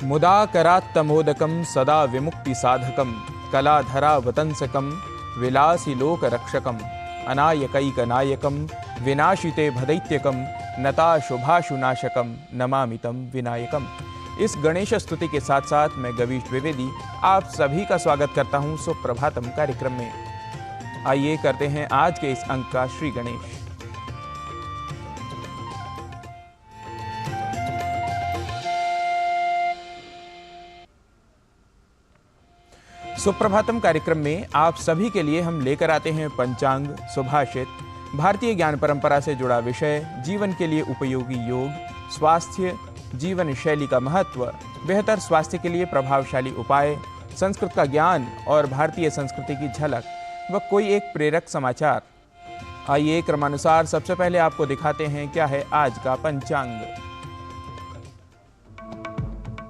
मुदाकरात्तमोदकं सदा विमुक्तिसाधकं कलाधरावतंसकं विलासिलोकरक्षकं अनायकैकनायकं विनाशिते भदैत्यकं नताशुभाशुनाशकं नमामि तं विनायकम। इस गणेश स्तुति के साथ साथ मैं गवीश द्विवेदी आप सभी का स्वागत करता हूं सुप्रभातम कार्यक्रम में। आइए करते हैं आज के इस अंक का श्री गणेश। सुप्रभातम कार्यक्रम में आप सभी के लिए हम लेकर आते हैं पंचांग, सुभाषित, भारतीय ज्ञान परंपरा से जुड़ा विषय, जीवन के लिए उपयोगी योग, स्वास्थ्य, जीवन शैली का महत्व, बेहतर स्वास्थ्य के लिए प्रभावशाली उपाय, संस्कृत का ज्ञान और भारतीय संस्कृति की झलक व कोई एक प्रेरक समाचार। आइए क्रमानुसार सबसे पहले आपको दिखाते हैं क्या है आज का पंचांग।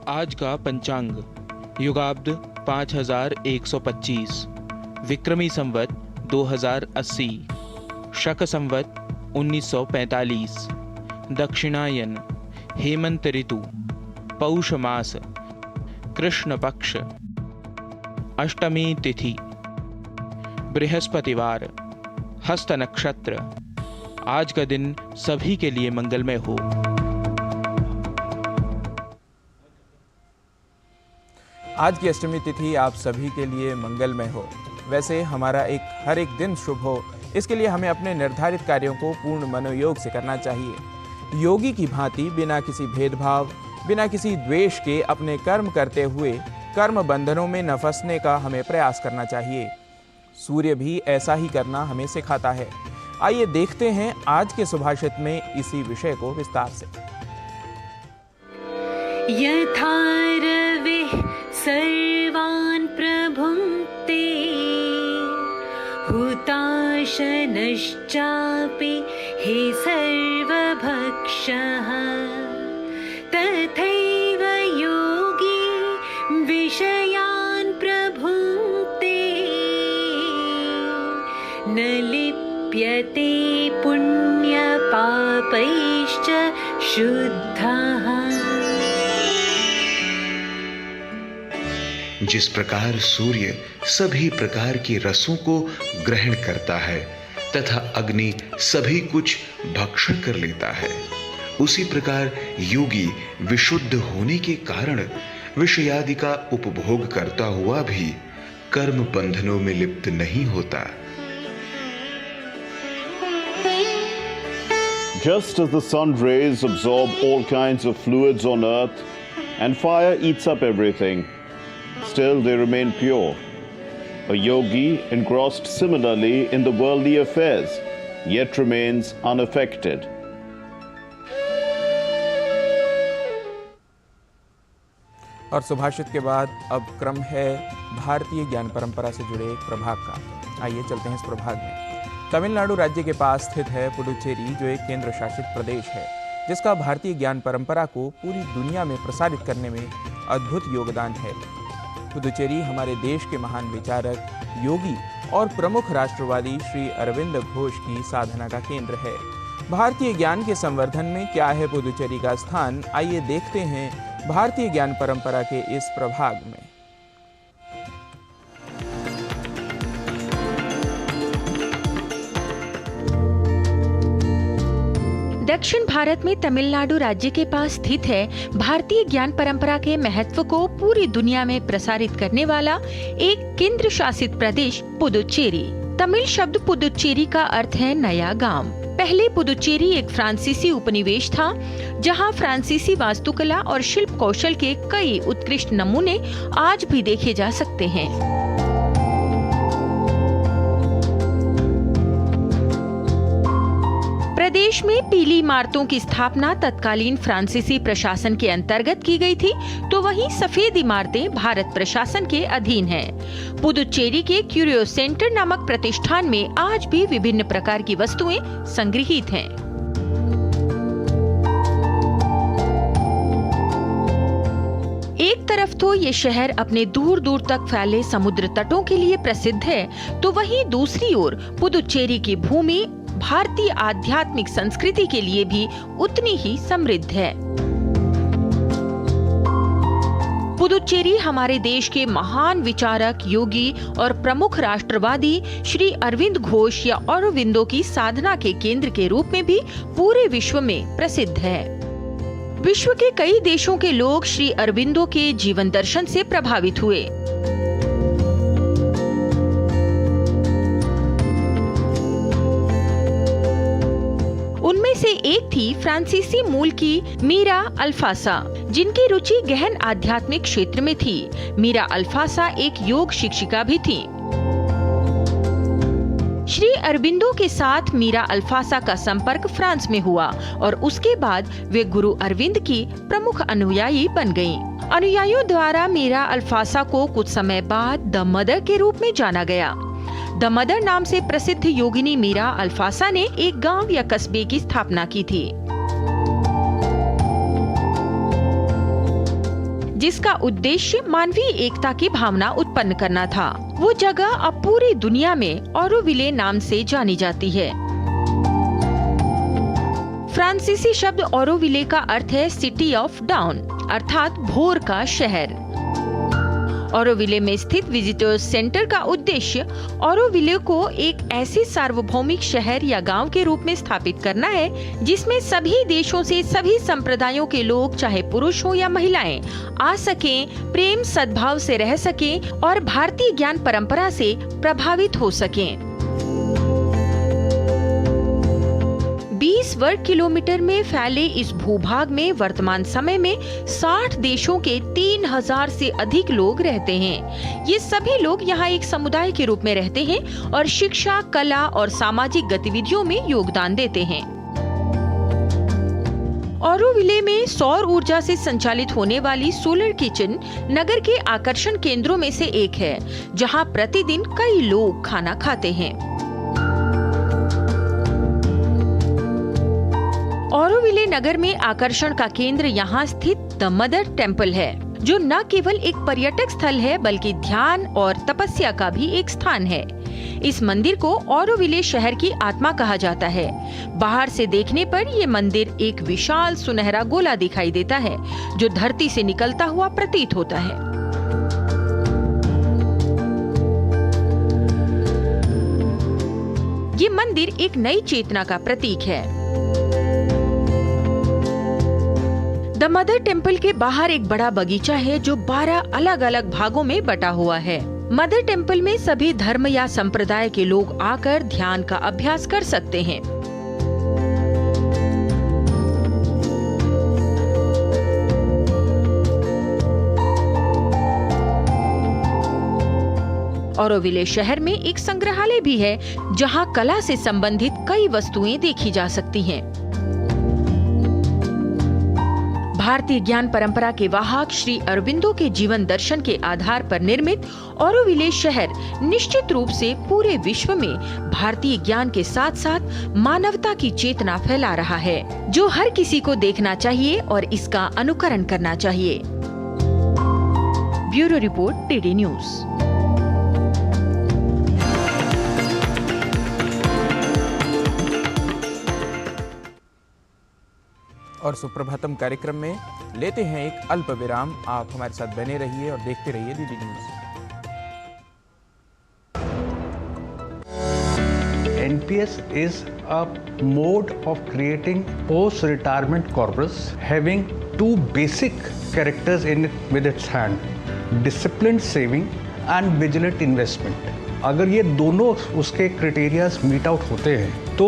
आज का पंचांग युगाब्द 5125, विक्रमी संवत 2080, शक संवत 1945, दक्षिणायन, हेमंत ऋतु, पौष मास, कृष्ण पक्ष, अष्टमी तिथि, बृहस्पतिवार, हस्त नक्षत्र। आज का दिन सभी के लिए मंगलमय हो। आज की अष्टमी तिथि आप सभी के लिए मंगलमय हो। वैसे हमारा हर एक दिन शुभ हो, इसके लिए हमें अपने निर्धारित कार्यों को पूर्ण मनोयोग से करना चाहिए। योगी की भांति बिना किसी भेदभाव, बिना किसी द्वेष के अपने कर्म करते हुए कर्म बंधनों में न फंसने का हमें प्रयास करना चाहिए। सूर्य भी ऐसा ही करना हमें सिखाता है। आइए देखते हैं आज के सुभाषित में इसी विषय को विस्तार से। यथा रविः सर्वान् प्रभुङ्क्ते हुताशनश्चापि हे सर्वभक्षः तथैव योगी विषयान् प्रभुङ्क्ते न लिप्यते पुण्यपापैश्च शुद्धः। जिस प्रकार सूर्य सभी प्रकार के रसों को ग्रहण करता है तथा अग्नि सभी कुछ भक्षण कर लेता है, उसी प्रकार योगी विशुद्ध होने के कारण विषयादि का उपभोग करता हुआ भी कर्म बंधनों में लिप्त नहीं होता। Just as the sun rays absorb all kinds of fluids on earth and fire eats up everything, still they remain pure. A yogi engrossed similarly in the worldly affairs, yet remains unaffected. और सुभाषित के बाद अब क्रम है भारतीय ज्ञान परंपरा से जुड़े एक प्रभाग का। आइए चलते हैं इस प्रभाग में। तमिलनाडु राज्य के पास स्थित है पुडुचेरी, जो एक केंद्र शासित प्रदेश है जिसका भारतीय ज्ञान परंपरा को पूरी दुनिया में प्रसारित करने में अद्भुत योगदान है। पुडुचेरी हमारे देश के महान विचारक, योगी और प्रमुख राष्ट्रवादी श्री अरविंद घोष की साधना का केंद्र है। भारतीय ज्ञान के संवर्धन में क्या है पुडुचेरी का स्थान, आइए देखते हैं भारतीय ज्ञान परंपरा के इस प्रभाग में। दक्षिण भारत में तमिलनाडु राज्य के पास स्थित है भारतीय ज्ञान परंपरा के महत्व को पूरी दुनिया में प्रसारित करने वाला एक केंद्र शासित प्रदेश पुडुचेरी। तमिल शब्द पुडुचेरी का अर्थ है नया गांव। पहले पुडुचेरी एक फ्रांसीसी उपनिवेश था, जहां फ्रांसीसी वास्तुकला और शिल्प कौशल के कई उत्कृष्ट नमूने आज भी देखे जा सकते हैं। प्रदेश में पीली इमारतों की स्थापना तत्कालीन फ्रांसीसी प्रशासन के अंतर्गत की गई थी, तो वहीं सफेद इमारतें भारत प्रशासन के अधीन हैं। पुडुचेरी के क्यूरियो सेंटर नामक प्रतिष्ठान में आज भी विभिन्न प्रकार की वस्तुएं संग्रहित हैं। एक तरफ तो ये शहर अपने दूर दूर तक फैले समुद्र तटों के लिए प्रसिद्ध है, तो वहीं दूसरी ओर पुडुचेरी की भूमि भारतीय आध्यात्मिक संस्कृति के लिए भी उतनी ही समृद्ध है। पुदुचेरी हमारे देश के महान विचारक, योगी और प्रमुख राष्ट्रवादी श्री अरविंद घोष या औरोबिंदो की साधना के केंद्र के रूप में भी पूरे विश्व में प्रसिद्ध है। विश्व के कई देशों के लोग श्री अरविंदो के जीवन दर्शन से प्रभावित हुए। उनमें से एक थी फ्रांसीसी मूल की मीरा अल्फासा, जिनकी रुचि गहन आध्यात्मिक क्षेत्र में थी। मीरा अल्फासा एक योग शिक्षिका भी थी। श्री अरबिंदो के साथ मीरा अल्फासा का संपर्क फ्रांस में हुआ और उसके बाद वे गुरु अरविंद की प्रमुख अनुयायी बन गयीं। अनुयायियों द्वारा मीरा अल्फासा को कुछ समय बाद द मदर के रूप में जाना गया। द मदर नाम से प्रसिद्ध योगिनी मीरा अल्फासा ने एक गांव या कस्बे की स्थापना की थी, जिसका उद्देश्य मानवीय एकता की भावना उत्पन्न करना था। वो जगह अब पूरी दुनिया में ऑरोविले नाम से जानी जाती है। फ्रांसीसी शब्द ऑरोविले का अर्थ है सिटी ऑफ डाउन, अर्थात भोर का शहर। ऑरोविले में स्थित विजिटर्स सेंटर का उद्देश्य ऑरोविले को एक ऐसे सार्वभौमिक शहर या गांव के रूप में स्थापित करना है जिसमें सभी देशों से सभी संप्रदायों के लोग, चाहे पुरुष हो या महिलाएं, आ सकें, प्रेम सद्भाव से रह सकें और भारतीय ज्ञान परंपरा से प्रभावित हो सकें। 20 वर्ग किलोमीटर में फैले इस भूभाग में वर्तमान समय में 60 देशों के 3000 से अधिक लोग रहते हैं। ये सभी लोग यहाँ एक समुदाय के रूप में रहते हैं और शिक्षा, कला और सामाजिक गतिविधियों में योगदान देते हैं। ऑरोविले में सौर ऊर्जा से संचालित होने वाली सोलर किचन नगर के आकर्षण केंद्रों में से एक है, जहाँ प्रतिदिन कई लोग खाना खाते हैं। ऑरोविले नगर में आकर्षण का केंद्र यहाँ स्थित द मदर टेम्पल है, जो न केवल एक पर्यटक स्थल है बल्कि ध्यान और तपस्या का भी एक स्थान है। इस मंदिर को ऑरोविले शहर की आत्मा कहा जाता है। बाहर से देखने पर ये मंदिर एक विशाल सुनहरा गोला दिखाई देता है, जो धरती से निकलता हुआ प्रतीत होता है। ये मंदिर एक नई चेतना का प्रतीक है। द मदर टेम्पल के बाहर एक बड़ा बगीचा है जो 12 अलग अलग भागों में बटा हुआ है। मदर टेम्पल में सभी धर्म या संप्रदाय के लोग आकर ध्यान का अभ्यास कर सकते हैं। ऑरोविले शहर में एक संग्रहालय भी है, जहां कला से संबंधित कई वस्तुएं देखी जा सकती हैं। भारतीय ज्ञान परंपरा के वाहक श्री अरबिंदो के जीवन दर्शन के आधार पर निर्मित ऑरोविले शहर निश्चित रूप से पूरे विश्व में भारतीय ज्ञान के साथ साथ मानवता की चेतना फैला रहा है, जो हर किसी को देखना चाहिए और इसका अनुकरण करना चाहिए। Bureau report, TD news. और सुप्रभातम कार्यक्रम में लेते हैं एक अल्प विराम। आप हमारे साथ बने रहिए और देखते रहिए DD news. NPS is a mode of creating post-retirement corpus having two basic characters in it with its hand: disciplined saving and vigilant investment. अगर ये दोनों उसके क्राइटेरियाज मीट आउट होते हैं तो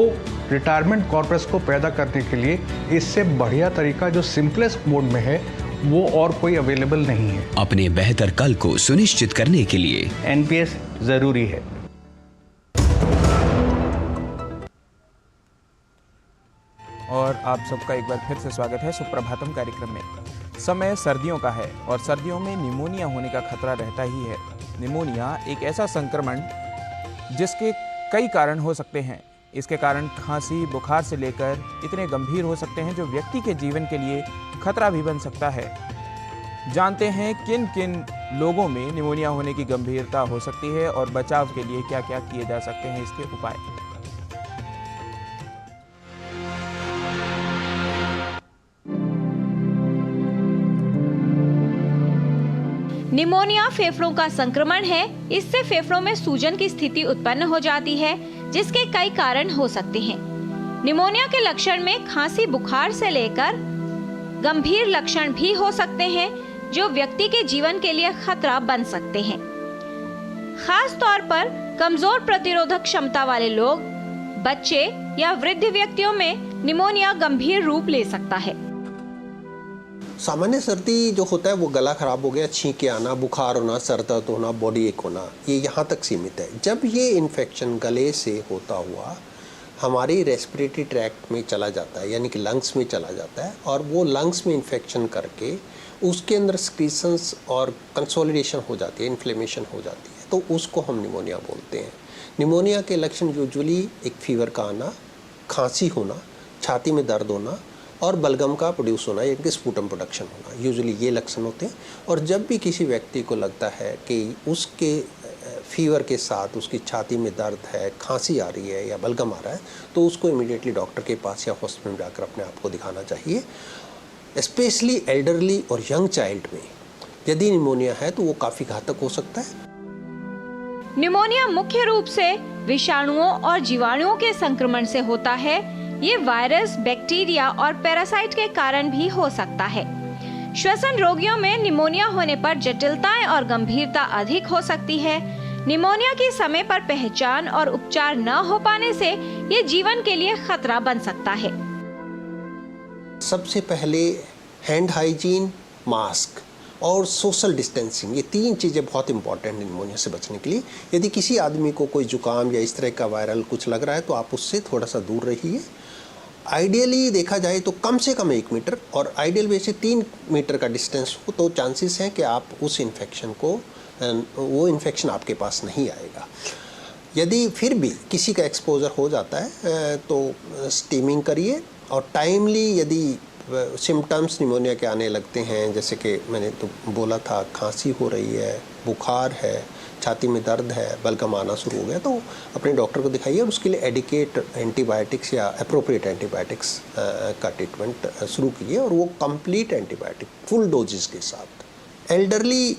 रिटायरमेंट कॉर्पस को पैदा करने के लिए इससे बढ़िया तरीका जो सिंपलेस्ट मोड में है वो और कोई अवेलेबल नहीं है। अपने बेहतर कल को सुनिश्चित करने के लिए NPS जरूरी है। और आप सबका एक बार फिर से स्वागत है सुप्रभातम कार्यक्रम में। समय सर्दियों का है और सर्दियों में निमोनिया होने का खतरा रहता ही है। निमोनिया एक ऐसा संक्रमण जिसके कई कारण हो सकते हैं। इसके कारण खांसी, बुखार से लेकर इतने गंभीर हो सकते हैं जो व्यक्ति के जीवन के लिए खतरा भी बन सकता है। जानते हैं किन किन लोगों में निमोनिया होने की गंभीरता हो सकती है और बचाव के लिए क्या क्या किए जा सकते हैं, इसके उपाय। निमोनिया फेफड़ों का संक्रमण है। इससे फेफड़ों में सूजन की स्थिति उत्पन्न हो जाती है, जिसके कई कारण हो सकते हैं। निमोनिया के लक्षण में खांसी, बुखार से लेकर गंभीर लक्षण भी हो सकते हैं, जो व्यक्ति के जीवन के लिए खतरा बन सकते हैं। खास तौर पर कमजोर प्रतिरोधक क्षमता वाले लोग, बच्चे या वृद्ध व्यक्तियों में निमोनिया गंभीर रूप ले सकता है। सामान्य सर्दी जो होता है वो गला खराब हो गया, छींके आना, बुखार होना, सर दर्द होना, बॉडी एक होना, ये यहाँ तक सीमित है। जब ये इन्फेक्शन गले से होता हुआ हमारी रेस्पिरेटरी ट्रैक्ट में चला जाता है, यानी कि लंग्स में चला जाता है, और वो लंग्स में इन्फेक्शन करके उसके अंदर स्क्रीशंस और कंसोलिडेशन हो जाती है, इन्फ्लेमेशन हो जाती है, तो उसको हम निमोनिया बोलते हैं। निमोनिया के लक्षण यूजुअली एक फीवर का आना, खांसी होना, छाती में दर्द होना और बलगम का प्रोड्यूस होना, यानी कि स्पूटम प्रोडक्शन होना, यूजुअली ये लक्षण होते हैं। और जब भी किसी व्यक्ति को लगता है कि उसके फीवर के साथ उसकी छाती में दर्द है, खांसी आ रही है या बलगम आ रहा है, तो उसको इमीडिएटली डॉक्टर के पास या हॉस्पिटल में जाकर अपने आप को दिखाना चाहिए। स्पेशली एल्डरली और यंग चाइल्ड में यदि निमोनिया है तो वो काफ़ी घातक हो सकता है। निमोनिया मुख्य रूप से विषाणुओं और जीवाणुओं के संक्रमण से होता है। ये वायरस, बैक्टीरिया और पैरासाइट के कारण भी हो सकता है। श्वसन रोगियों में निमोनिया होने पर जटिलताएं और गंभीरता अधिक हो सकती है। निमोनिया की समय पर पहचान और उपचार न हो पाने से ये जीवन के लिए खतरा बन सकता है। सबसे पहले हैंड हाइजीन, मास्क और सोशल डिस्टेंसिंग, ये 3 चीज़ें बहुत इंपॉर्टेंट हैं निमोनिया से बचने के लिए। यदि किसी आदमी को कोई जुकाम या इस तरह का वायरल कुछ लग रहा है तो आप उससे थोड़ा सा दूर रहिए। आइडियली देखा जाए तो कम से कम 1 मीटर और आइडियल वे से 3 मीटर का डिस्टेंस हो तो चांसेस हैं कि आप उस इन्फेक्शन को, वो इन्फेक्शन आपके पास नहीं आएगा। यदि फिर भी किसी का एक्सपोजर हो जाता है तो स्टीमिंग करिए, और टाइमली यदि सिम्टम्स निमोनिया के आने लगते हैं, जैसे कि मैंने तो बोला था, खांसी हो रही है, बुखार है, छाती में दर्द है, बलगम आना शुरू हो गया, तो अपने डॉक्टर को दिखाइए और उसके लिए एडिकेट एंटीबायोटिक्स या अप्रोप्रिएट एंटीबायोटिक्स का ट्रीटमेंट शुरू कीजिए, और वो कंप्लीट एंटीबायोटिक फुल डोजेस के साथ। एल्डरली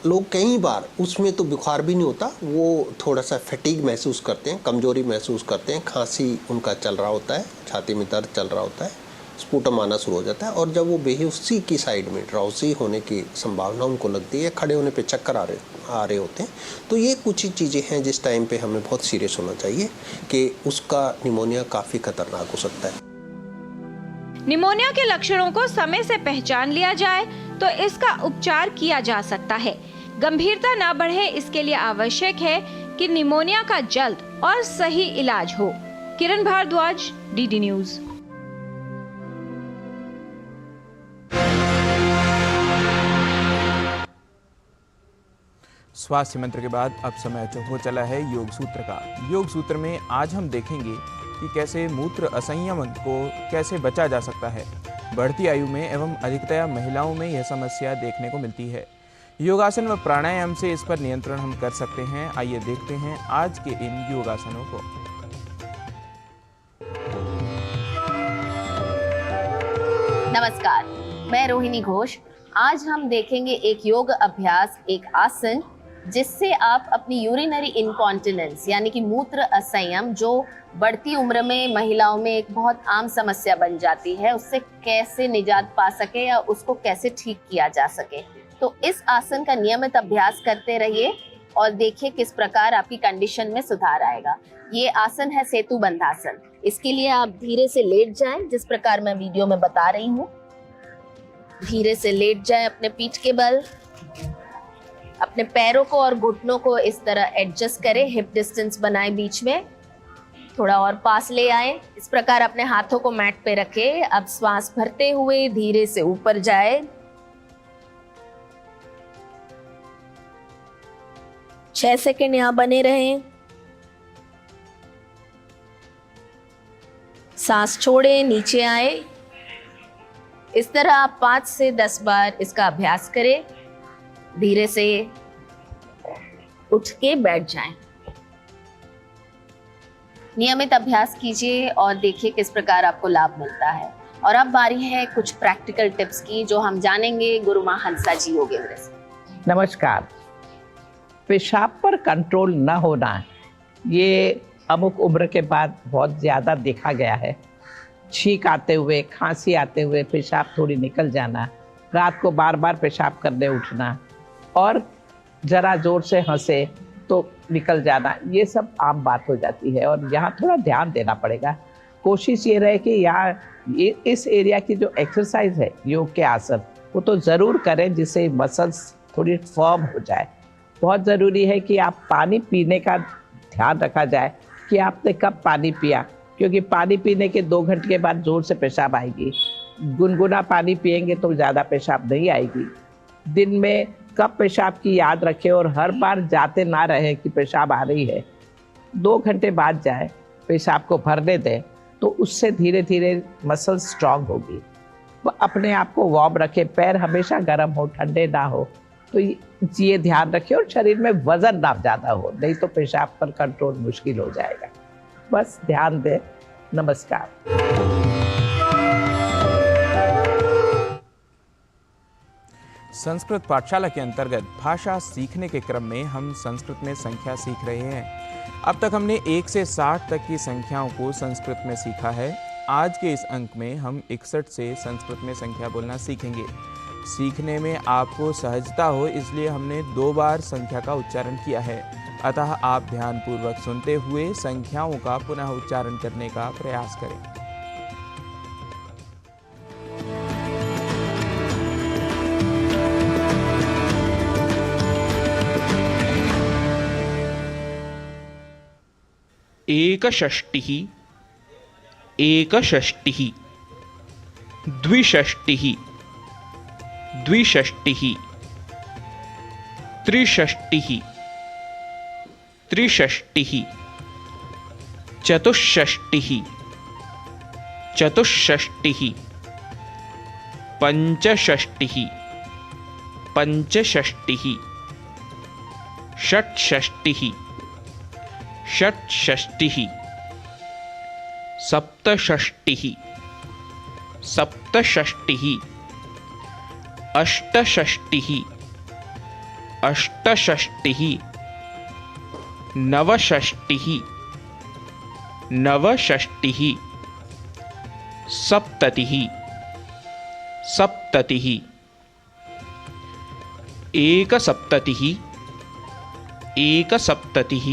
लोग कई बार उसमें तो बुखार भी नहीं होता, वो थोड़ा सा फटीग महसूस करते हैं, कमजोरी महसूस करते हैं, खांसी उनका चल रहा होता है, छाती में दर्द चल रहा होता है, स्पूटम आना शुरू हो जाता है, और जब वो बेहोशी की साइड में ड्राउजी होने की संभावना उनको लगती है, खड़े होने पे चक्कर आ रहे होते हैं, तो ये कुछ ही चीज़ें हैं जिस टाइम पे हमें बहुत सीरियस होना चाहिए कि उसका निमोनिया काफ़ी खतरनाक हो सकता है। निमोनिया के लक्षणों को समय से पहचान लिया जाए तो इसका उपचार किया जा सकता है। गंभीरता न बढ़े, इसके लिए आवश्यक है कि निमोनिया का जल्द और सही इलाज हो। किरण भारद्वाज, डीडी न्यूज। स्वास्थ्य मंत्र के बाद अब समय हो चला है योग सूत्र का। योग सूत्र में आज हम देखेंगे कि कैसे मूत्र असंयम को कैसे बचा जा सकता है। बढ़ती आयु में एवं अधिकतया महिलाओं में यह समस्या देखने को मिलती है। योगासन व प्राणायाम से इस पर नियंत्रण हम कर सकते हैं। आइए देखते हैं आज के इन योगासनों को। नमस्कार, मैं रोहिणी घोष। आज हम देखेंगे एक योग अभ्यास, एक आसन, जिससे आप अपनी यूरिनरी इनकॉन्टिनेंस यानी कि मूत्र असंयम, जो बढ़ती उम्र में महिलाओं में एक बहुत आम समस्या बन जाती है, उससे कैसे निजात पा सके या उसको कैसे ठीक किया जा सके। तो इस आसन का नियमित अभ्यास करते रहिए और देखिए किस प्रकार आपकी कंडीशन में सुधार आएगा। ये आसन है सेतु बंधासन। इसके लिए आप धीरे से लेट जाएं, जिस प्रकार मैं वीडियो में बता रही हूँ। धीरे से लेट जाएं अपने पीठ के बल। अपने पैरों को और घुटनों को इस तरह एडजस्ट करें, हिप डिस्टेंस बनाए बीच में, थोड़ा और पास ले आए। इस प्रकार अपने हाथों को मैट पे रखें। अब श्वास भरते हुए धीरे से ऊपर जाए। 6 सेकंड यहाँ बने रहें। सांस छोड़ें, नीचे आए। इस तरह आप 5 से 10 बार इसका अभ्यास करें। धीरे से उठ के बैठ जाएं। नियमित अभ्यास कीजिए और देखिए किस प्रकार आपको लाभ मिलता है। और अब बारी है कुछ प्रैक्टिकल टिप्स की, जो हम जानेंगे गुरु मां हंसा जी योगेंद्र से। नमस्कार। पेशाब पर कंट्रोल न होना ये अमुक उम्र के बाद बहुत ज़्यादा देखा गया है। छींक आते हुए, खांसी आते हुए पेशाब थोड़ी निकल जाना, रात को बार बार पेशाब करने उठना और ज़रा ज़ोर से हंसे तो निकल जाना, ये सब आम बात हो जाती है और यहाँ थोड़ा ध्यान देना पड़ेगा। कोशिश ये रहे कि यहाँ इस एरिया की जो एक्सरसाइज है योग के आसन वो तो ज़रूर करें जिससे मसल्स थोड़ी फर्म हो जाए। बहुत ज़रूरी है कि आप पानी पीने का ध्यान रखा जाए कि आपने कब पानी पिया, क्योंकि पानी पीने के 2 घंटे के बाद ज़ोर से पेशाब आएगी। गुनगुना पानी पिएंगे तो ज़्यादा पेशाब नहीं आएगी। दिन में कब पेशाब की याद रखें और हर बार जाते ना रहें कि पेशाब आ रही है। 2 घंटे बाद जाए, पेशाब को भरने दें तो उससे धीरे धीरे मसल स्ट्रांग होगी। वह अपने आप को वार्म रखें, पैर हमेशा गर्म हो, ठंडे ना हो, तो ये ध्यान रखें और शरीर में वजन ना ज़्यादा हो, नहीं तो पेशाब पर कंट्रोल मुश्किल हो जाएगा। बस ध्यान दें। नमस्कार। संस्कृत पाठशाला के अंतर्गत भाषा सीखने के क्रम में हम संस्कृत में संख्या सीख रहे हैं। अब तक हमने 1 से 60 तक की संख्याओं को संस्कृत में सीखा है। आज के इस अंक में हम 61 से संस्कृत में संख्या बोलना सीखेंगे। सीखने में आपको सहजता हो इसलिए हमने 2 बार संख्या का उच्चारण किया है, अतः आप ध्यानपूर्वक सुनते हुए संख्याओं का पुनः उच्चारण करने का प्रयास करें। एकषष्टिः, एकषष्टिः, द्विषष्टिः, द्विषष्टिः, त्रिषष्टिः, त्रिषष्टिः, चतुष्षष्टिः, चतुष्षष्टिः, पंचषष्टिः, पंचषष्टिः, षट्षष्टिः, षट्षष्टिः, सप्तषष्टिः, सप्तषष्टिः, अष्टषष्टिः, अष्टषष्टिः, नवषष्टिः, नवषष्टिः, सप्ततिः, सप्ततिः, एकसप्ततिः, एकसप्ततिः,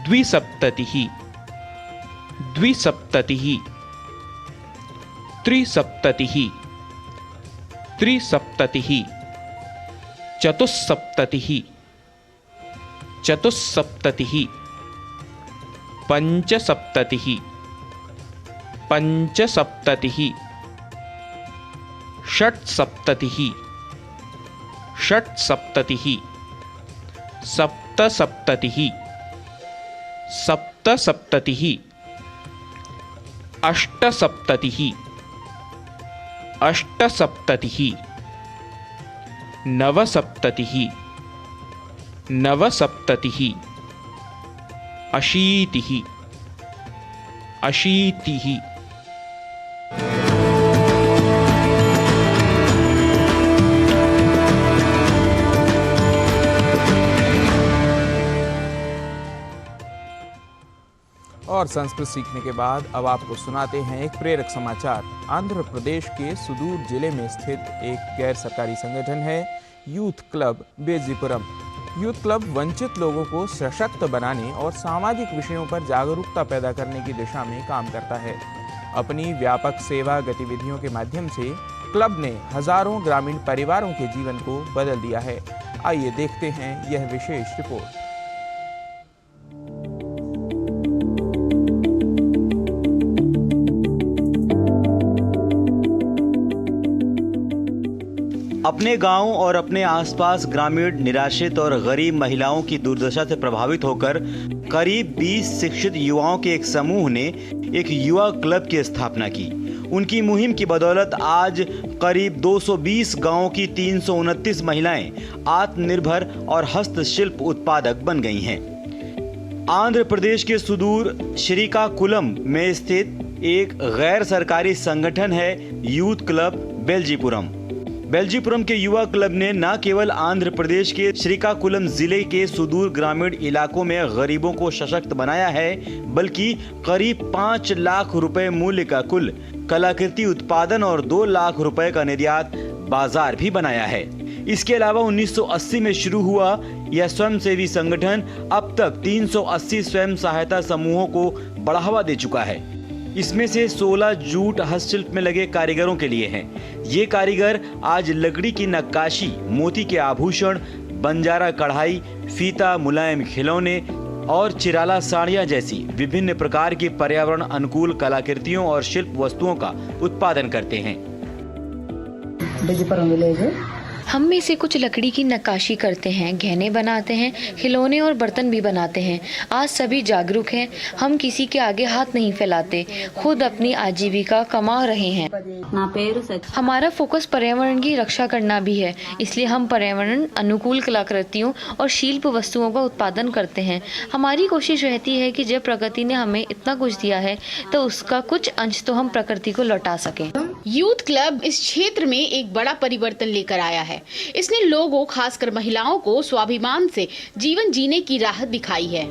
द्विसप्ततिः, द्विसप्ततिः, त्रिसप्ततिः, त्रिसप्ततिः, चतुस्सप्ततिः, चतुस्सप्ततिः, पंचसप्ततिः, पंचसप्ततिः, षट्सप्ततिः, षट्सप्ततिः, सप्तसप्ततिः, सप्तसप्ततिः, अष्टसप्ततिः, अष्टसप्ततिः, नवसप्ततिः, नवसप्ततिः, अशीतिः, अशीतिः। और संस्कृत सीखने के बाद अब आपको सुनाते हैं एक प्रेरक समाचार। आंध्र प्रदेश के सुदूर जिले में स्थित एक गैर सरकारी संगठन है youth club Beljipuram. Youth club वंचित लोगों को सशक्त बनाने और सामाजिक विषयों पर जागरूकता पैदा करने की दिशा में काम करता है। अपनी व्यापक सेवा गतिविधियों के माध्यम से क्लब ने हजारों ग्रामीण परिवारों के जीवन को बदल दिया है। आइए देखते हैं यह विशेष रिपोर्ट। अपने गांव और अपने आसपास ग्रामीण निराश्रित और गरीब महिलाओं की दुर्दशा से प्रभावित होकर करीब 20 शिक्षित युवाओं के एक समूह ने एक युवा क्लब की स्थापना की। उनकी मुहिम की बदौलत आज करीब 220 गांवों की 329 महिलाएं आत्मनिर्भर और हस्तशिल्प उत्पादक बन गई हैं। आंध्र प्रदेश के सुदूर श्रीकाकुलम में स्थित एक गैर सरकारी संगठन है यूथ क्लब बेल्जीपुरम। बेल्जीपुरम के युवा क्लब ने न केवल आंध्र प्रदेश के श्रीकाकुलम जिले के सुदूर ग्रामीण इलाकों में गरीबों को सशक्त बनाया है, बल्कि करीब 5 लाख रुपए मूल्य का कुल कलाकृति उत्पादन और 2 लाख रुपए का निर्यात बाजार भी बनाया है। इसके अलावा 1980 में शुरू हुआ यह स्वयंसेवी संगठन अब तक 380 स्वयं सहायता समूहों को बढ़ावा दे चुका है। इसमें से 16 जूट हस्तशिल्प में लगे कारीगरों के लिए हैं। ये कारीगर आज लकड़ी की नक्काशी, मोती के आभूषण, बंजारा कढ़ाई, फीता, मुलायम खिलौने और चिराला साड़ियाँ जैसी विभिन्न प्रकार की पर्यावरण अनुकूल कलाकृतियों और शिल्प वस्तुओं का उत्पादन करते हैं। हम में से कुछ लकड़ी की नक्काशी करते हैं, गहने बनाते हैं, खिलौने और बर्तन भी बनाते हैं। आज सभी जागरूक हैं। हम किसी के आगे हाथ नहीं फैलाते, खुद अपनी आजीविका कमा रहे हैं। हमारा फोकस पर्यावरण की रक्षा करना भी है, इसलिए हम पर्यावरण अनुकूल कलाकृतियों और शिल्प वस्तुओं का उत्पादन करते हैं। हमारी कोशिश रहती है कि जब प्रकृति ने हमें इतना कुछ दिया है तो उसका कुछ अंश तो हम प्रकृति को लौटा सकें। यूथ क्लब इस क्षेत्र में एक बड़ा परिवर्तन लेकर आया है। इसने लोगों, खासकर महिलाओं को स्वाभिमान से जीवन जीने की राह दिखाई है।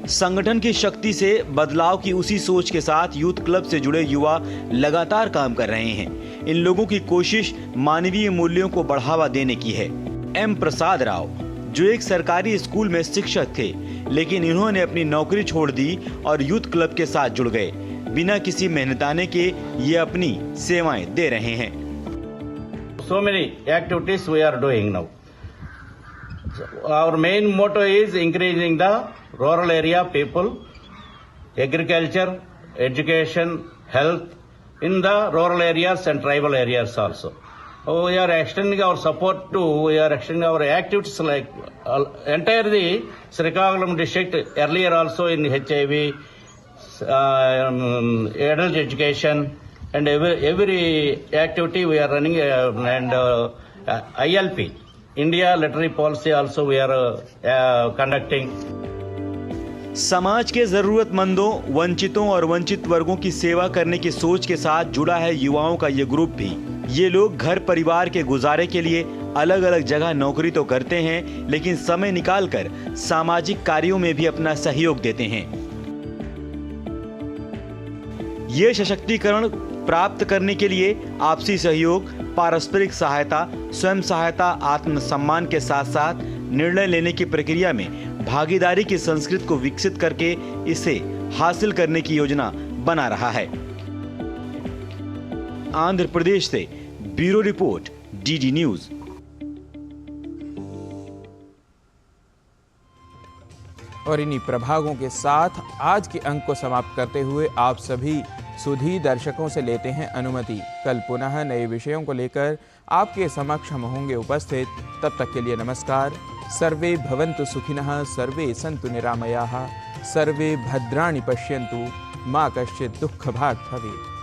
संगठन की शक्ति से बदलाव की उसी सोच के साथ यूथ क्लब से जुड़े युवा लगातार काम कर रहे हैं। इन लोगों की कोशिश मानवीय मूल्यों को बढ़ावा देने की है। एम प्रसाद राव, जो एक सरकारी स्कूल में शिक्षक थे, लेकिन इन्होंने अपनी नौकरी छोड़ दी और यूथ क्लब के साथ जुड़ गए। बिना किसी मेहनताने के ये अपनी सेवाएं दे रहे हैं। So many activities we are doing now. Our main motto is increasing the rural area people, agriculture, education, health in the rural areas and tribal areas also. We are extending our support to, we are extending our activities like entire the Srikakulam district, earlier also in HIV, adult education, and every activity we are running, and ILP, India Literary Policy also we are conducting. समाज के जरूरतमंदों, वंचितों और वंचित वर्गों की सेवा करने की सोच के साथ जुड़ा है युवाओं का ये ग्रुप भी। ये लोग घर परिवार के गुजारे के लिए अलग अलग जगह नौकरी तो करते हैं, लेकिन समय निकालकर सामाजिक कार्यों में भी अपना सहयोग देते हैं। ये सशक्तिकरण प्राप्त करने के लिए आपसी सहयोग, पारस्परिक सहायता, स्वयं सहायता, आत्मसम्मान के साथ साथ निर्णय लेने की प्रक्रिया में भागीदारी की संस्कृति को विकसित करके इसे हासिल करने की योजना बना रहा है। आंध्र प्रदेश से ब्यूरो रिपोर्ट, डीडी न्यूज। और इन्हीं प्रभागों के साथ आज के अंक को समाप्त करते हुए आप सभी सुधी दर्शकों से लेते हैं अनुमति। कल पुनः नए विषयों को लेकर आपके समक्ष हम होंगे उपस्थित। तब तक के लिए नमस्कार। सर्वे भवन्तु सुखिनः, सर्वे सन्तु निरामयाः, सर्वे भद्राणि पश्यन्तु, मा कश्चित् दुःखभाग् भवेत्।